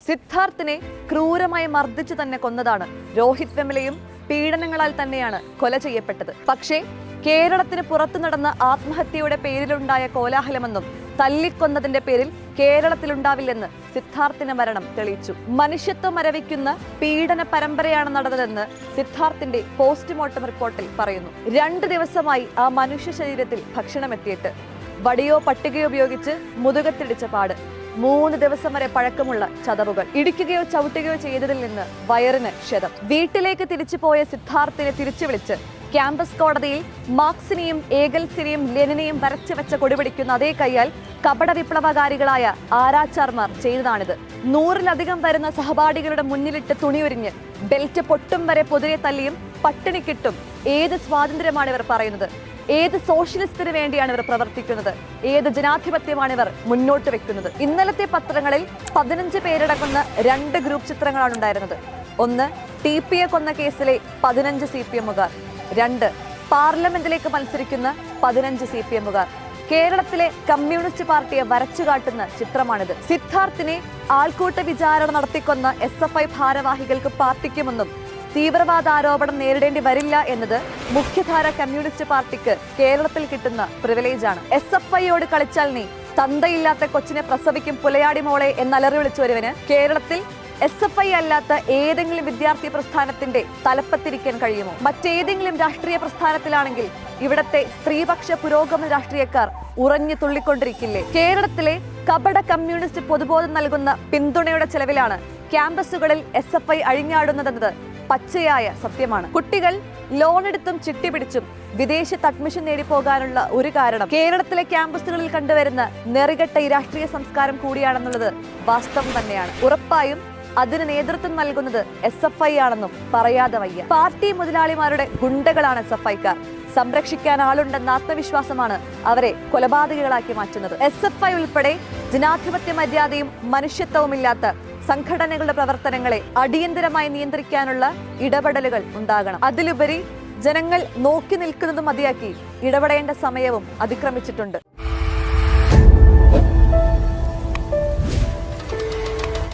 സിദ്ധാർത്ഥിനെ ക്രൂരമായി മർദ്ദിച്ചു തന്നെ കൊന്നതാണ്. രോഹിത് വെമുലയും പീഡനങ്ങളാൽ തന്നെയാണ് കൊല ചെയ്യപ്പെട്ടത്. പക്ഷേ കേരളത്തിന് പുറത്തു നടന്ന ആത്മഹത്യയുടെ പേരിലുണ്ടായ കോലാഹലമെന്നും തല്ലിക്കൊന്നതിന്റെ പേരിൽ കേരളത്തിലുണ്ടാവില്ലെന്ന് സിദ്ധാർത്ഥിന്റെ മരണം തെളിയിച്ചു. മനുഷ്യത്വം മരവിക്കുന്ന പീഡന പരമ്പരയാണ് നടന്നതെന്ന് സിദ്ധാർത്ഥിന്റെ പോസ്റ്റ്മോർട്ടം റിപ്പോർട്ടിൽ പറയുന്നു. 2 ദിവസമായി ആ മനുഷ്യ ശരീരത്തിൽ ഭക്ഷണം എത്തിയിട്ട്, വടിയോ പട്ടികയോ ഉപയോഗിച്ച് മുതുകത്തിടിച്ച പാട്, 3 ദിവസം വരെ പഴക്കമുള്ള ചതവുകൾ, ഇടിക്കുകയോ ചവിട്ടുകയോ ചെയ്തതിൽ നിന്ന് വയറിന് ക്ഷതം. വീട്ടിലേക്ക് തിരിച്ചു പോയ സിദ്ധാർത്ഥിനെ തിരിച്ചു വിളിച്ച് ക്യാമ്പസ് കോടതിയിൽ മാർക്സിനെയും ഏഗൽസിനെയും ലെനിനെയും വരച്ചു വെച്ച കൊടിപിടിക്കുന്ന അതേ കൈയാൽ കപട വിപ്ലവകാരികളായ ആരാച്ചാർമാർ ചെയ്തതാണിത്. 100-ലധികം വരുന്ന സഹപാഠികളുടെ മുന്നിലിട്ട് തുണിയൊരിഞ്ഞ് ബെൽറ്റ് പൊട്ടും വരെ പൊതിരെ തല്ലിയും പട്ടിണിക്കിട്ടും ഏത് സ്വാതന്ത്ര്യമാണ് ഇവർ പറയുന്നത്? ഏത് സോഷ്യലിസ്റ്റിന് വേണ്ടിയാണ് ഇവർ പ്രവർത്തിക്കുന്നത്? ഏത് ജനാധിപത്യമാണ് ഇവർ മുന്നോട്ട് വെക്കുന്നത്? ഇന്നലത്തെ പത്രങ്ങളിൽ 15 പേരടങ്ങുന്ന 2 ഗ്രൂപ്പ് ചിത്രങ്ങളാണ് ഉണ്ടായിരുന്നത്. ഒന്ന്, TP കൊന്ന കേസിലെ 15 CPM-കാർ. 2, പാർലമെന്റിലേക്ക് മത്സരിക്കുന്ന 15 CPM-കാർ. കേരളത്തിലെ കമ്മ്യൂണിസ്റ്റ് പാർട്ടിയെ വരച്ചുകാട്ടുന്ന ചിത്രമാണിത്. സിദ്ധാർത്ഥിനെ ആൾക്കൂട്ട വിചാരണ നടത്തിക്കൊന്ന SFI ഭാരവാഹികൾക്ക് പാർട്ടിക്കുമെന്നും തീവ്രവാദ ആരോപണം നേരിടേണ്ടി വരില്ല എന്നത് മുഖ്യധാര കമ്മ്യൂണിസ്റ്റ് പാർട്ടിക്ക് കേരളത്തിൽ കിട്ടുന്ന പ്രിവിലേജാണ്. SFIയോട് കളിച്ചാൽ നീ തന്തയില്ലാത്ത കൊച്ചിനെ പ്രസവിക്കും പുലയാടി മോളെ എന്നലറി വിളിച്ചു വരുവന് കേരളത്തിൽ SFI അല്ലാത്ത ഏതെങ്കിലും വിദ്യാർത്ഥി പ്രസ്ഥാനത്തിന്റെ തലപ്പത്തിരിക്കാൻ കഴിയുമോ? മറ്റേതെങ്കിലും രാഷ്ട്രീയ പ്രസ്ഥാനത്തിലാണെങ്കിൽ ഇവിടത്തെ സ്ത്രീപക്ഷ പുരോഗമന രാഷ്ട്രീയക്കാർ ഉറഞ്ഞു തുള്ളിക്കൊണ്ടിരിക്കില്ലേ? കേരളത്തിലെ കപട കമ്മ്യൂണിസ്റ്റ് പൊതുബോധം നൽകുന്ന പിന്തുണയുടെ ചെലവിലാണ് ക്യാമ്പസുകളിൽ SFI അഴിഞ്ഞാടുന്നതെന്നത് പച്ചയായ സത്യമാണ്. കുട്ടികൾ ലോണെടുത്തും ചിട്ടിപിടിച്ചും വിദേശത്ത് അഡ്മിഷൻ നേടിപ്പോകാനുള്ള ഒരു കാരണം കേരളത്തിലെ ക്യാമ്പസുകളിൽ കണ്ടുവരുന്ന നെറികെട്ട ഈ രാഷ്ട്രീയ സംസ്കാരം കൂടിയാണെന്നുള്ളത് വാസ്തവം തന്നെയാണ്. ഉറപ്പായും അതിന് നേതൃത്വം നൽകുന്നത് SFI ആണെന്നും പറയാതെ വയ്യ. പാർട്ടി മുതലാളിമാരുടെ ഗുണ്ടകളാണ് SFIക്കാർ. സംരക്ഷിക്കാൻ ആളുണ്ടെന്ന ആത്മവിശ്വാസമാണ് അവരെ കൊലപാതകികളാക്കി മാറ്റുന്നത്. SFI ഉൾപ്പെടെ ജനാധിപത്യ മര്യാദയും മനുഷ്യത്വവുമില്ലാത്ത സംഘടനകളുടെ പ്രവർത്തനങ്ങളെ അടിയന്തരമായി നിയന്ത്രിക്കാനുള്ള ഇടപെടലുകൾ ഉണ്ടാകണം. അതിലുപരി ജനങ്ങൾ നോക്കി നിൽക്കുന്നത് മതിയാക്കി ഇടപെടേണ്ട സമയവും അതിക്രമിച്ചിട്ടുണ്ട്.